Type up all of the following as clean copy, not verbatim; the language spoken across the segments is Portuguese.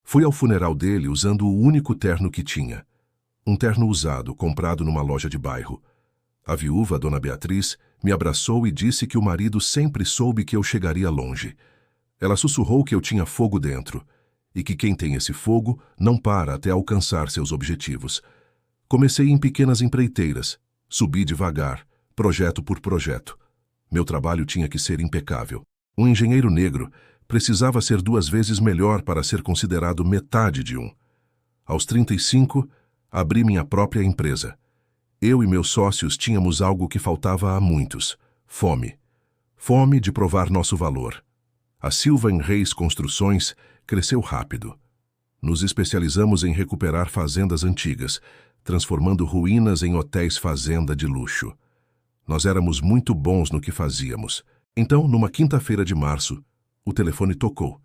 Fui ao funeral dele usando o único terno que tinha. Um terno usado, comprado numa loja de bairro. A viúva, Dona Beatriz, me abraçou e disse que o marido sempre soube que eu chegaria longe. Ela sussurrou que eu tinha fogo dentro, e que quem tem esse fogo não para até alcançar seus objetivos. Comecei em pequenas empreiteiras, subi devagar, projeto por projeto. Meu trabalho tinha que ser impecável. Um engenheiro negro precisava ser 2 vezes melhor para ser considerado metade de um. Aos 35, abri minha própria empresa. Eu e meus sócios tínhamos algo que faltava a muitos: fome. Fome de provar nosso valor. A Silva em Reis Construções cresceu rápido. Nos especializamos em recuperar fazendas antigas, transformando ruínas em hotéis-fazenda de luxo. Nós éramos muito bons no que fazíamos. Então, numa quinta-feira de março, o telefone tocou.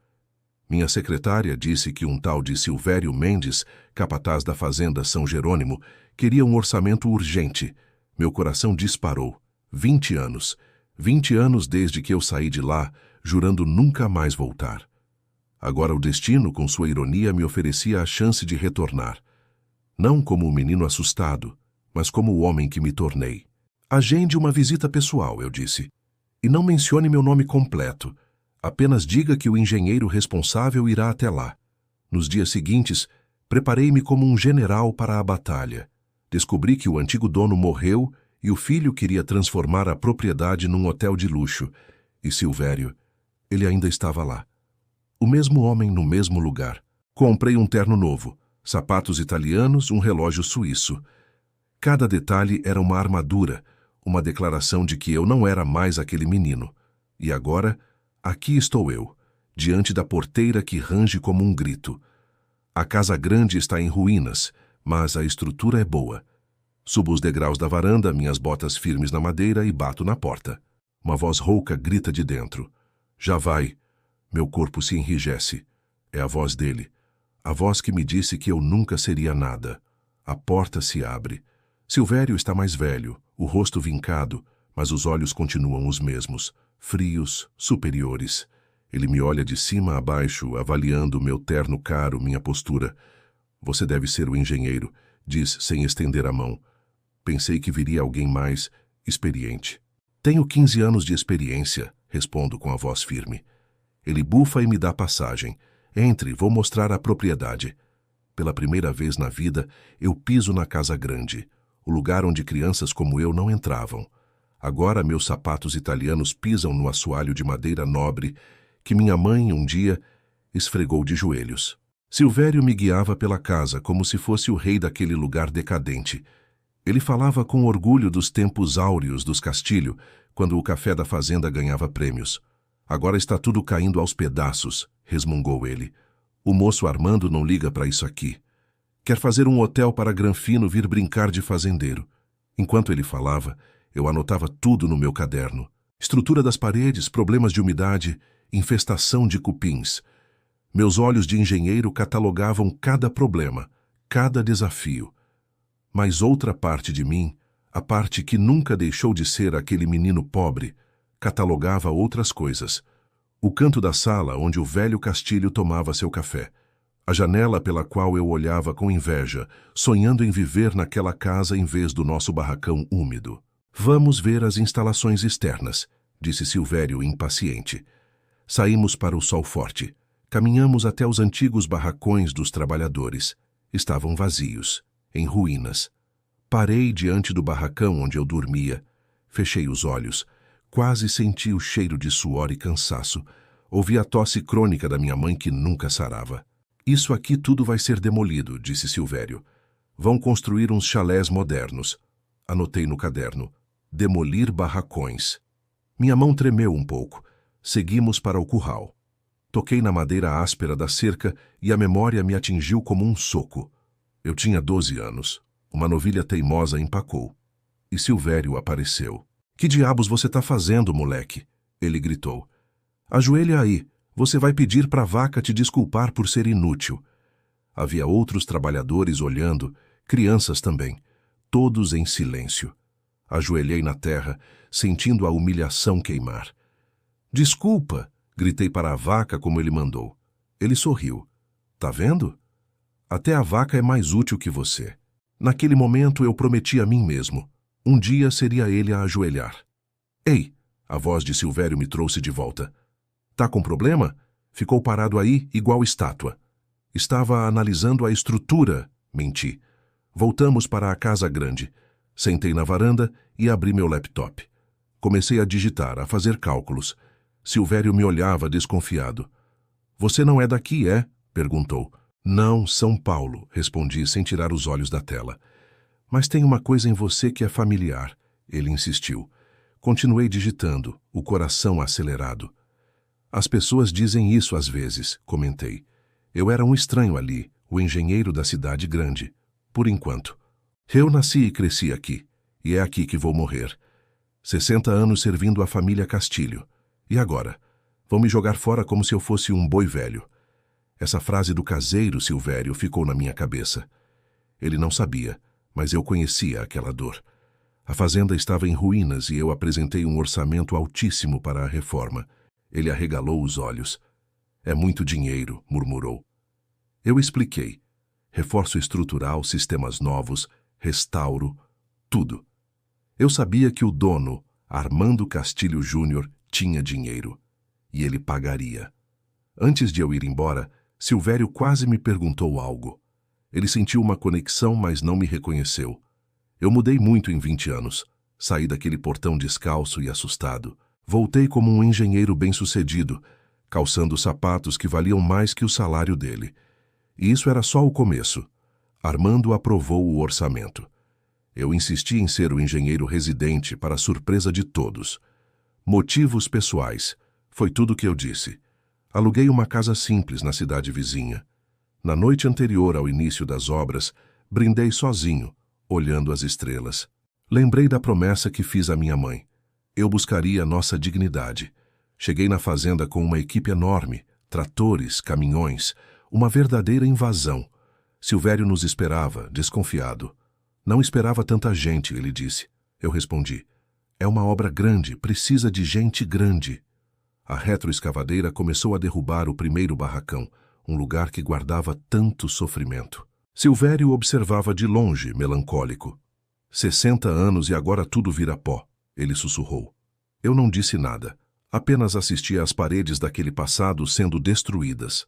Minha secretária disse que um tal de Silvério Mendes, capataz da fazenda São Jerônimo, queria um orçamento urgente. Meu coração disparou. 20 anos. 20 anos desde que eu saí de lá, jurando nunca mais voltar. Agora o destino, com sua ironia, me oferecia a chance de retornar. Não como um menino assustado, mas como o homem que me tornei. Agende uma visita pessoal, eu disse. E não mencione meu nome completo. Apenas diga que o engenheiro responsável irá até lá. Nos dias seguintes, preparei-me como um general para a batalha. Descobri que o antigo dono morreu e o filho queria transformar a propriedade num hotel de luxo. E Silvério, ele ainda estava lá. O mesmo homem no mesmo lugar. Comprei um terno novo, sapatos italianos, um relógio suíço. Cada detalhe era uma armadura, uma declaração de que eu não era mais aquele menino. E agora, aqui estou eu, diante da porteira que range como um grito. A casa grande está em ruínas, mas a estrutura é boa. Subo os degraus da varanda, minhas botas firmes na madeira e bato na porta. Uma voz rouca grita de dentro. Já vai. Meu corpo se enrijece. É a voz dele. A voz que me disse que eu nunca seria nada. A porta se abre. Silvério está mais velho, o rosto vincado, mas os olhos continuam os mesmos, frios, superiores. Ele me olha de cima a baixo, avaliando meu terno caro, minha postura. Você deve ser o engenheiro, diz sem estender a mão. Pensei que viria alguém mais experiente. Tenho 15 anos de experiência, respondo com a voz firme. Ele bufa e me dá passagem. Entre, vou mostrar a propriedade. Pela primeira vez na vida, eu piso na casa grande, o lugar onde crianças como eu não entravam. Agora meus sapatos italianos pisam no assoalho de madeira nobre que minha mãe, um dia, esfregou de joelhos. Silvério me guiava pela casa como se fosse o rei daquele lugar decadente. Ele falava com orgulho dos tempos áureos dos Castilho, quando o café da fazenda ganhava prêmios. Agora está tudo caindo aos pedaços, resmungou ele. O moço Armando não liga para isso aqui. Quer fazer um hotel para Granfino vir brincar de fazendeiro. Enquanto ele falava, eu anotava tudo no meu caderno. Estrutura das paredes, problemas de umidade, infestação de cupins. Meus olhos de engenheiro catalogavam cada problema, cada desafio. Mas outra parte de mim, a parte que nunca deixou de ser aquele menino pobre, catalogava outras coisas. O canto da sala onde o velho Castilho tomava seu café. A janela pela qual eu olhava com inveja, sonhando em viver naquela casa em vez do nosso barracão úmido. Vamos ver as instalações externas, disse Silvério impaciente. Saímos para o sol forte. Caminhamos até os antigos barracões dos trabalhadores. Estavam vazios, em ruínas. Parei diante do barracão onde eu dormia. Fechei os olhos. Quase senti o cheiro de suor e cansaço. Ouvi a tosse crônica da minha mãe que nunca sarava. Isso aqui tudo vai ser demolido, disse Silvério. Vão construir uns chalés modernos. Anotei no caderno. Demolir barracões. Minha mão tremeu um pouco. Seguimos para o curral. Toquei na madeira áspera da cerca e a memória me atingiu como um soco. Eu tinha 12 anos. Uma novilha teimosa empacou. E Silvério apareceu. Que diabos você está fazendo, moleque? Ele gritou. Ajoelha aí. Você vai pedir para a vaca te desculpar por ser inútil. Havia outros trabalhadores olhando, crianças também, todos em silêncio. Ajoelhei na terra, sentindo a humilhação queimar. Desculpa, gritei para a vaca como ele mandou. Ele sorriu. Tá vendo? Até a vaca é mais útil que você. Naquele momento eu prometi a mim mesmo. Um dia seria ele a ajoelhar. Ei! A voz de Silvério me trouxe de volta. Tá com problema? Ficou parado aí, igual estátua. Estava analisando a estrutura, menti. Voltamos para a casa grande. Sentei na varanda e abri meu laptop. Comecei a digitar, a fazer cálculos. Silvério me olhava desconfiado. Você não é daqui, é? Perguntou. Não, São Paulo, respondi sem tirar os olhos da tela. Mas tem uma coisa em você que é familiar, ele insistiu. Continuei digitando, o coração acelerado. As pessoas dizem isso às vezes, comentei. Eu era um estranho ali, o engenheiro da cidade grande. Por enquanto. Eu nasci e cresci aqui, e é aqui que vou morrer. 60 anos servindo a família Castilho. E agora? Vão me jogar fora como se eu fosse um boi velho. Essa frase do caseiro Silvério ficou na minha cabeça. Ele não sabia, mas eu conhecia aquela dor. A fazenda estava em ruínas e eu apresentei um orçamento altíssimo para a reforma. Ele arregalou os olhos. É muito dinheiro, murmurou. Eu expliquei. Reforço estrutural, sistemas novos, restauro, tudo. Eu sabia que o dono, Armando Castilho Júnior, tinha dinheiro. E ele pagaria. Antes de eu ir embora, Silvério quase me perguntou algo. Ele sentiu uma conexão, mas não me reconheceu. Eu mudei muito em 20 anos. Saí daquele portão descalço e assustado. Voltei como um engenheiro bem-sucedido, calçando sapatos que valiam mais que o salário dele. E isso era só o começo. Armando aprovou o orçamento. Eu insisti em ser o engenheiro residente para a surpresa de todos. Motivos pessoais. Foi tudo o que eu disse. Aluguei uma casa simples na cidade vizinha. Na noite anterior ao início das obras, brindei sozinho, olhando as estrelas. Lembrei da promessa que fiz à minha mãe. Eu buscaria nossa dignidade. Cheguei na fazenda com uma equipe enorme, tratores, caminhões, uma verdadeira invasão. Silvério nos esperava, desconfiado. Não esperava tanta gente, ele disse. Eu respondi. É uma obra grande, precisa de gente grande. A retroescavadeira começou a derrubar o primeiro barracão, um lugar que guardava tanto sofrimento. Silvério observava de longe, melancólico. 60 anos e agora tudo vira pó, ele sussurrou. Eu não disse nada, apenas assistia às paredes daquele passado sendo destruídas.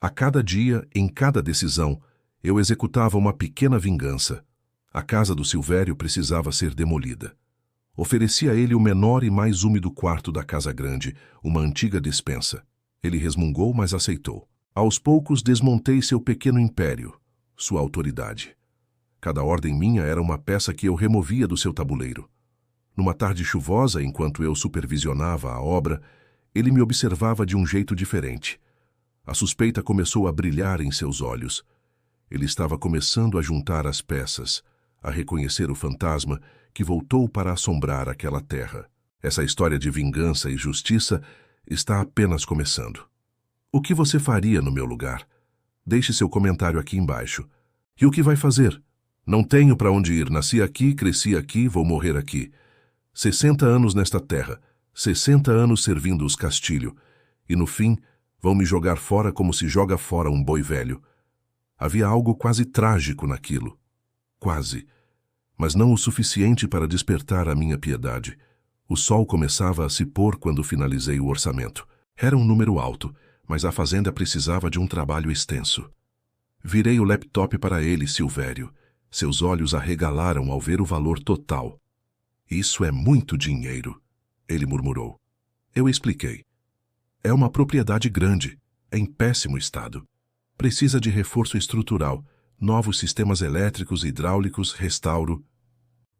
A cada dia, em cada decisão, eu executava uma pequena vingança. A casa do Silvério precisava ser demolida. Ofereci a ele o menor e mais úmido quarto da casa grande, uma antiga despensa. Ele resmungou, mas aceitou. Aos poucos desmontei seu pequeno império, sua autoridade. Cada ordem minha era uma peça que eu removia do seu tabuleiro. Numa tarde chuvosa, enquanto eu supervisionava a obra, ele me observava de um jeito diferente. A suspeita começou a brilhar em seus olhos. Ele estava começando a juntar as peças, a reconhecer o fantasma que voltou para assombrar aquela terra. Essa história de vingança e justiça está apenas começando. O que você faria no meu lugar? Deixe seu comentário aqui embaixo. E o que vai fazer? Não tenho para onde ir. Nasci aqui, cresci aqui, vou morrer aqui. 60 anos nesta terra, 60 anos servindo os Castilho. E no fim, vão me jogar fora como se joga fora um boi velho. Havia algo quase trágico naquilo. Quase. Mas não o suficiente para despertar a minha piedade. O sol começava a se pôr quando finalizei o orçamento. Era um número alto, mas a fazenda precisava de um trabalho extenso. Virei o laptop para ele, Silvério. Seus olhos arregalaram ao ver o valor total. Isso é muito dinheiro, ele murmurou. Eu expliquei. É uma propriedade grande, em péssimo estado. Precisa de reforço estrutural, novos sistemas elétricos, hidráulicos, restauro.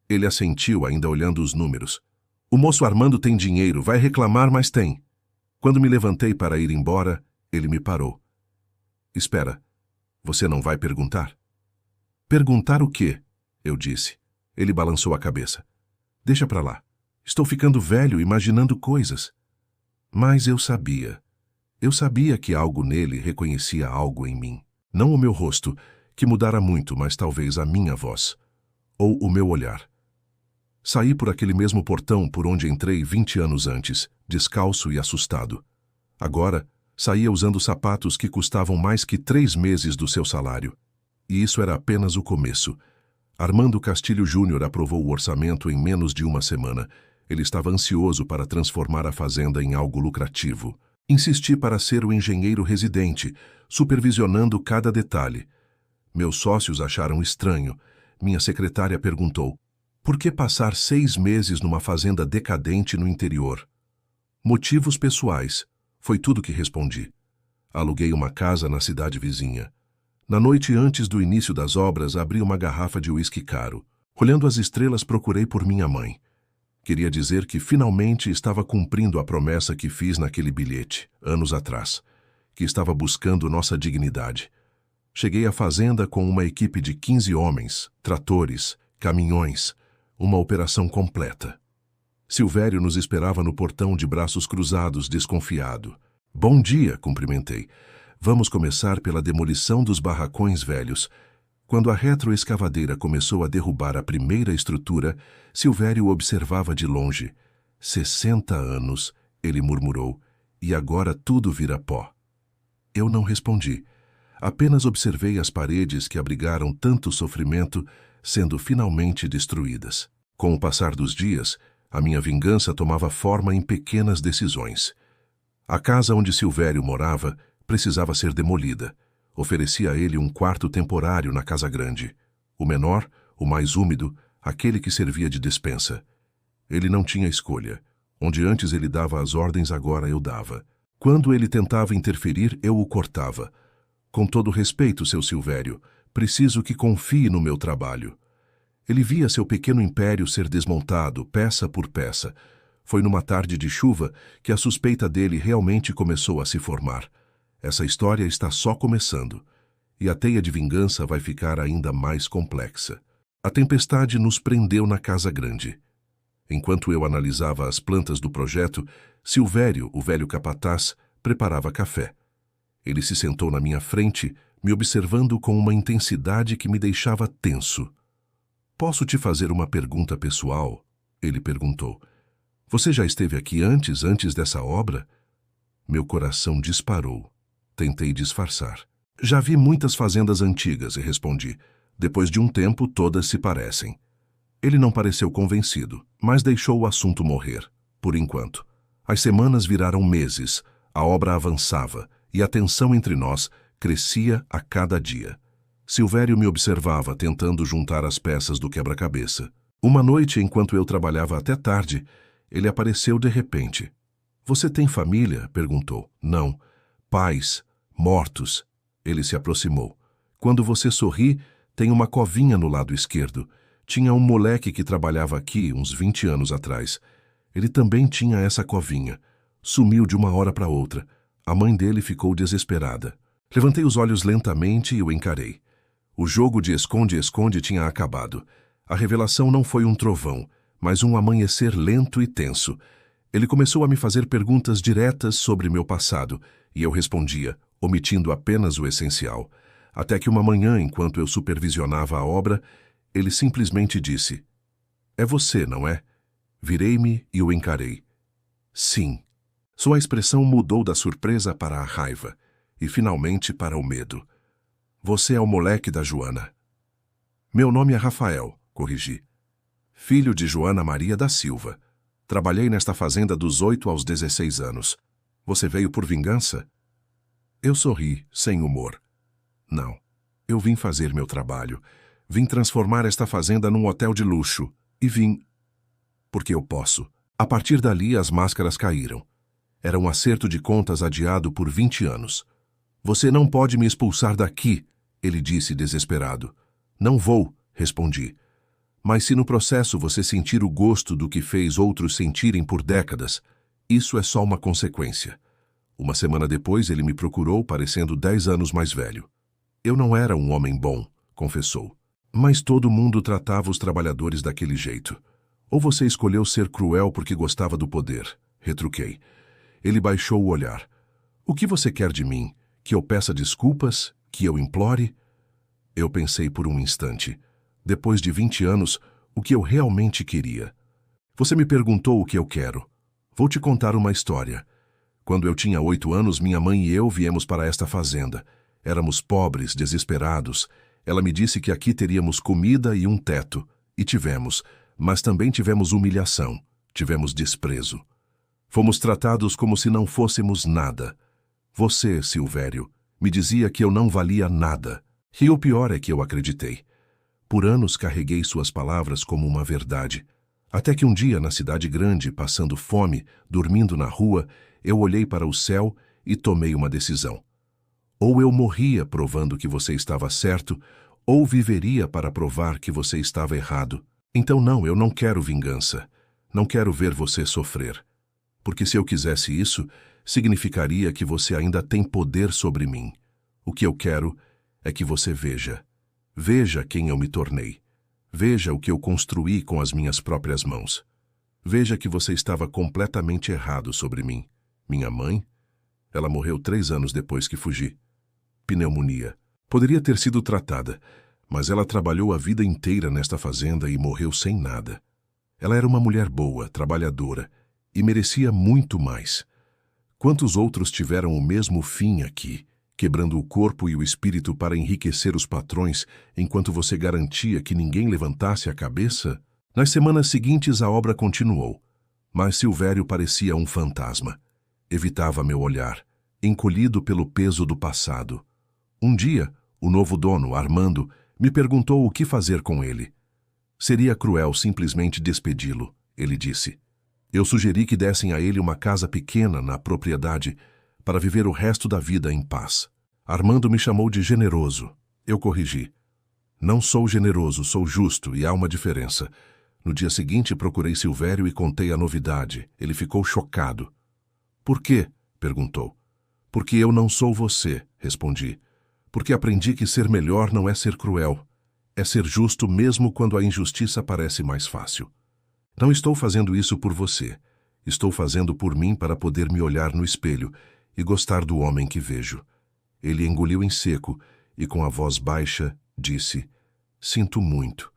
Ele assentiu, ainda olhando os números. O moço Armando tem dinheiro, vai reclamar, mas tem. Quando me levantei para ir embora, ele me parou. Espera, você não vai perguntar? Perguntar o quê? Eu disse. Ele balançou a cabeça. Deixa pra lá. Estou ficando velho imaginando coisas. Mas eu sabia. Eu sabia que algo nele reconhecia algo em mim. Não o meu rosto, que mudara muito, mas talvez a minha voz. Ou o meu olhar. Saí por aquele mesmo portão por onde entrei 20 anos antes, descalço e assustado. Agora, Saía usando sapatos que custavam mais que 3 meses do seu salário. E isso era apenas o começo. Armando Castilho Júnior aprovou o orçamento em menos de uma semana. Ele estava ansioso para transformar a fazenda em algo lucrativo. Insisti para ser o engenheiro residente, supervisionando cada detalhe. Meus sócios acharam estranho. Minha secretária perguntou: por que passar 6 meses numa fazenda decadente no interior? Motivos pessoais. Foi tudo que respondi. Aluguei uma casa na cidade vizinha. Na noite antes do início das obras, abri uma garrafa de uísque caro. Olhando as estrelas, procurei por minha mãe. Queria dizer que finalmente estava cumprindo a promessa que fiz naquele bilhete, anos atrás, que estava buscando nossa dignidade. Cheguei à fazenda com uma equipe de 15 homens, tratores, caminhões, uma operação completa. Silvério nos esperava no portão de braços cruzados, desconfiado. Bom dia, cumprimentei. Vamos começar pela demolição dos barracões velhos. Quando a retroescavadeira começou a derrubar a primeira estrutura, Silvério observava de longe. 60 anos, ele murmurou, e agora tudo vira pó. Eu não respondi. Apenas observei as paredes que abrigaram tanto sofrimento sendo finalmente destruídas. Com o passar dos dias, a minha vingança tomava forma em pequenas decisões. A casa onde Silvério morava precisava ser demolida. Ofereci a ele um quarto temporário na casa grande. O menor, o mais úmido, aquele que servia de despensa. Ele não tinha escolha. Onde antes ele dava as ordens, agora eu dava. Quando ele tentava interferir, eu o cortava. Com todo respeito, seu Silvério, preciso que confie no meu trabalho. Ele via seu pequeno império ser desmontado, peça por peça. Foi numa tarde de chuva que a suspeita dele realmente começou a se formar. Essa história está só começando, e a teia de vingança vai ficar ainda mais complexa. A tempestade nos prendeu na casa grande. Enquanto eu analisava as plantas do projeto, Silvério, o velho capataz, preparava café. Ele se sentou na minha frente, me observando com uma intensidade que me deixava tenso. Posso te fazer uma pergunta pessoal? Ele perguntou. Você já esteve aqui antes dessa obra? Meu coração disparou. Tentei disfarçar. Já vi muitas fazendas antigas, e respondi. Depois de um tempo, todas se parecem. Ele não pareceu convencido, mas deixou o assunto morrer, por enquanto. As semanas viraram meses, a obra avançava, e a tensão entre nós crescia a cada dia. Silvério me observava tentando juntar as peças do quebra-cabeça. Uma noite, enquanto eu trabalhava até tarde, ele apareceu de repente. Você tem família? Perguntou. Não. Pais. Mortos. Ele se aproximou. Quando você sorri, tem uma covinha no lado esquerdo. Tinha um moleque que trabalhava aqui uns 20 anos atrás. Ele também tinha essa covinha. Sumiu de uma hora para outra. A mãe dele ficou desesperada. Levantei os olhos lentamente e o encarei. O jogo de esconde-esconde tinha acabado. A revelação não foi um trovão, mas um amanhecer lento e tenso. Ele começou a me fazer perguntas diretas sobre meu passado, e eu respondia, omitindo apenas o essencial. Até que uma manhã, enquanto eu supervisionava a obra, ele simplesmente disse: É você, não é? Virei-me e o encarei. Sim. Sua expressão mudou da surpresa para a raiva, e finalmente para o medo. Você é o moleque da Joana. Meu nome é Rafael, corrigi. Filho de Joana Maria da Silva. Trabalhei nesta fazenda dos 8 aos 16 anos. Você veio por vingança? Eu sorri, sem humor. Não. Eu vim fazer meu trabalho. Vim transformar esta fazenda num hotel de luxo. E vim... porque eu posso. A partir dali, as máscaras caíram. Era um acerto de contas adiado por 20 anos. Você não pode me expulsar daqui, ele disse desesperado. Não vou, respondi. Mas se no processo você sentir o gosto do que fez outros sentirem por décadas, isso é só uma consequência. Uma semana depois ele me procurou parecendo 10 anos mais velho. Eu não era um homem bom, confessou. Mas todo mundo tratava os trabalhadores daquele jeito. Ou você escolheu ser cruel porque gostava do poder, retruquei. Ele baixou o olhar. O que você quer de mim? Que eu peça desculpas? Que eu implore? Eu pensei por um instante. Depois de 20 anos, o que eu realmente queria. Você me perguntou o que eu quero. Vou te contar uma história. Quando eu tinha 8 anos, minha mãe e eu viemos para esta fazenda. Éramos pobres, desesperados. Ela me disse que aqui teríamos comida e um teto. E tivemos, mas também tivemos humilhação, tivemos desprezo. Fomos tratados como se não fôssemos nada. Você, Silvério, me dizia que eu não valia nada. E o pior é que eu acreditei. Por anos carreguei suas palavras como uma verdade. Até que um dia, na cidade grande, passando fome, dormindo na rua, eu olhei para o céu e tomei uma decisão. Ou eu morria provando que você estava certo, ou viveria para provar que você estava errado. Então não, eu não quero vingança. Não quero ver você sofrer. Porque se eu quisesse isso, significaria que você ainda tem poder sobre mim. O que eu quero é que você veja. Veja quem eu me tornei. Veja o que eu construí com as minhas próprias mãos. Veja que você estava completamente errado sobre mim. Minha mãe? Ela morreu 3 anos depois que fugi. Pneumonia. Poderia ter sido tratada, mas ela trabalhou a vida inteira nesta fazenda e morreu sem nada. Ela era uma mulher boa, trabalhadora, e merecia muito mais. Quantos outros tiveram o mesmo fim aqui, quebrando o corpo e o espírito para enriquecer os patrões, enquanto você garantia que ninguém levantasse a cabeça? Nas semanas seguintes a obra continuou, mas Silvério parecia um fantasma. Evitava meu olhar, encolhido pelo peso do passado. Um dia, o novo dono, Armando, me perguntou o que fazer com ele. Seria cruel simplesmente despedi-lo, ele disse. Eu sugeri que dessem a ele uma casa pequena na propriedade para viver o resto da vida em paz. Armando me chamou de generoso. Eu corrigi. Não sou generoso, sou justo e há uma diferença. No dia seguinte procurei Silvério e contei a novidade. Ele ficou chocado. Por quê? Perguntou. Porque eu não sou você, respondi. Porque aprendi que ser melhor não é ser cruel. É ser justo mesmo quando a injustiça parece mais fácil. Não estou fazendo isso por você. Estou fazendo por mim para poder me olhar no espelho e gostar do homem que vejo. Ele engoliu em seco e, com a voz baixa, disse: Sinto muito.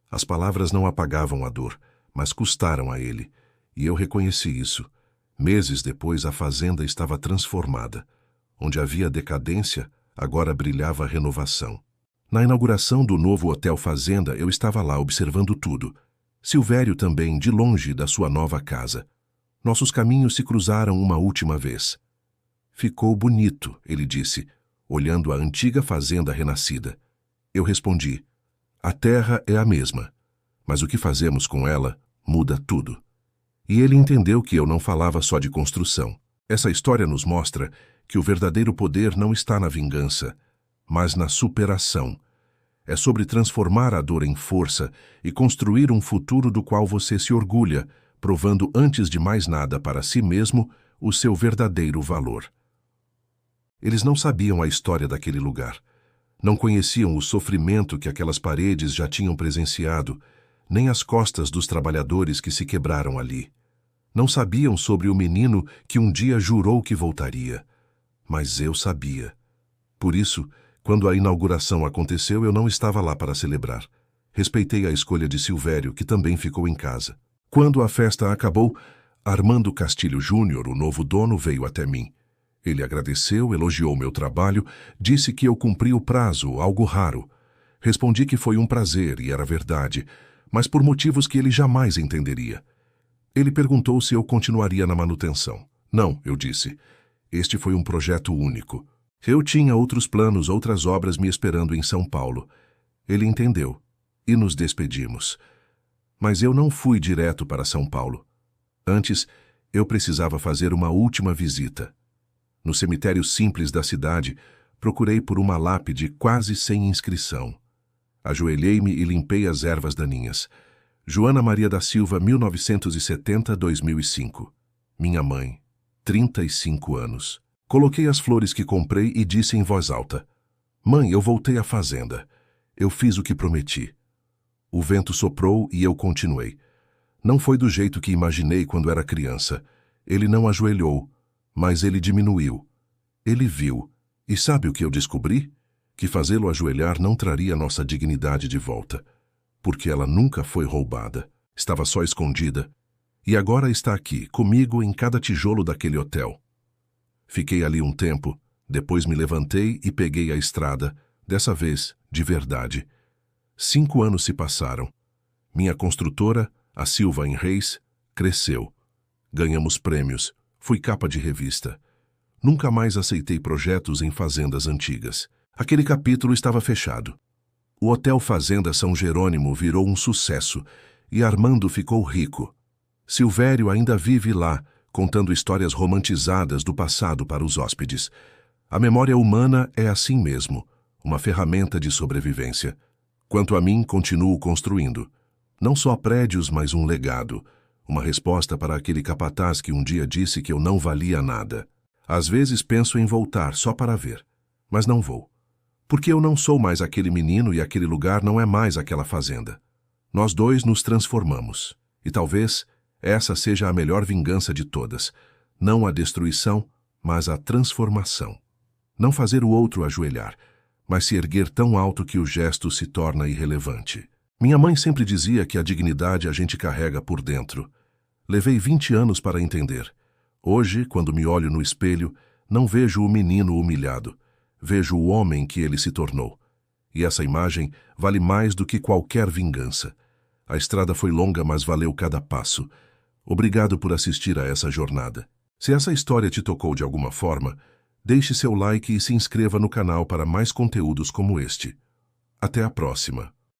As palavras não apagavam a dor, mas custaram a ele, e eu reconheci isso. Meses depois, a fazenda estava transformada. Onde havia decadência, agora brilhava a renovação. Na inauguração do novo Hotel Fazenda, eu estava lá observando tudo. Silvério também, de longe da sua nova casa. Nossos caminhos se cruzaram uma última vez. Ficou bonito, ele disse, olhando a antiga fazenda renascida. Eu respondi, a terra é a mesma, mas o que fazemos com ela muda tudo. E ele entendeu que eu não falava só de construção. Essa história nos mostra que o verdadeiro poder não está na vingança, mas na superação. É sobre transformar a dor em força e construir um futuro do qual você se orgulha, provando antes de mais nada para si mesmo o seu verdadeiro valor. Eles não sabiam a história daquele lugar. Não conheciam o sofrimento que aquelas paredes já tinham presenciado, nem as costas dos trabalhadores que se quebraram ali. Não sabiam sobre o menino que um dia jurou que voltaria. Mas eu sabia. Por isso, quando a inauguração aconteceu, eu não estava lá para celebrar. Respeitei a escolha de Silvério, que também ficou em casa. Quando a festa acabou, Armando Castilho Júnior, o novo dono, veio até mim. Ele agradeceu, elogiou meu trabalho, disse que eu cumpri o prazo, algo raro. Respondi que foi um prazer e era verdade, mas por motivos que ele jamais entenderia. Ele perguntou se eu continuaria na manutenção. Não, eu disse. Este foi um projeto único. Eu tinha outros planos, outras obras me esperando em São Paulo. Ele entendeu. E nos despedimos. Mas eu não fui direto para São Paulo. Antes, eu precisava fazer uma última visita. No cemitério simples da cidade, procurei por uma lápide quase sem inscrição. Ajoelhei-me e limpei as ervas daninhas. Joana Maria da Silva, 1970-2005. Minha mãe, 35 anos. Coloquei as flores que comprei e disse em voz alta: Mãe, eu voltei à fazenda. Eu fiz o que prometi. O vento soprou e eu continuei. Não foi do jeito que imaginei quando era criança. Ele não ajoelhou, mas ele diminuiu. Ele viu. E sabe o que eu descobri? Que fazê-lo ajoelhar não traria nossa dignidade de volta. Porque ela nunca foi roubada. Estava só escondida. E agora está aqui, comigo em cada tijolo daquele hotel. Fiquei ali um tempo, depois me levantei e peguei a estrada, dessa vez, de verdade. 5 anos se passaram. Minha construtora, a Silva Reis, cresceu. Ganhamos prêmios, fui capa de revista. Nunca mais aceitei projetos em fazendas antigas. Aquele capítulo estava fechado. O Hotel Fazenda São Jerônimo virou um sucesso e Armando ficou rico. Silvério ainda vive lá, contando histórias romantizadas do passado para os hóspedes. A memória humana é assim mesmo, uma ferramenta de sobrevivência. Quanto a mim, continuo construindo. Não só prédios, mas um legado. Uma resposta para aquele capataz que um dia disse que eu não valia nada. Às vezes penso em voltar só para ver, mas não vou. Porque eu não sou mais aquele menino e aquele lugar não é mais aquela fazenda. Nós dois nos transformamos. E talvez essa seja a melhor vingança de todas. Não a destruição, mas a transformação. Não fazer o outro ajoelhar, mas se erguer tão alto que o gesto se torna irrelevante. Minha mãe sempre dizia que a dignidade a gente carrega por dentro. Levei 20 anos para entender. Hoje, quando me olho no espelho, não vejo o menino humilhado. Vejo o homem que ele se tornou. E essa imagem vale mais do que qualquer vingança. A estrada foi longa, mas valeu cada passo. Obrigado por assistir a essa jornada. Se essa história te tocou de alguma forma, deixe seu like e se inscreva no canal para mais conteúdos como este. Até a próxima.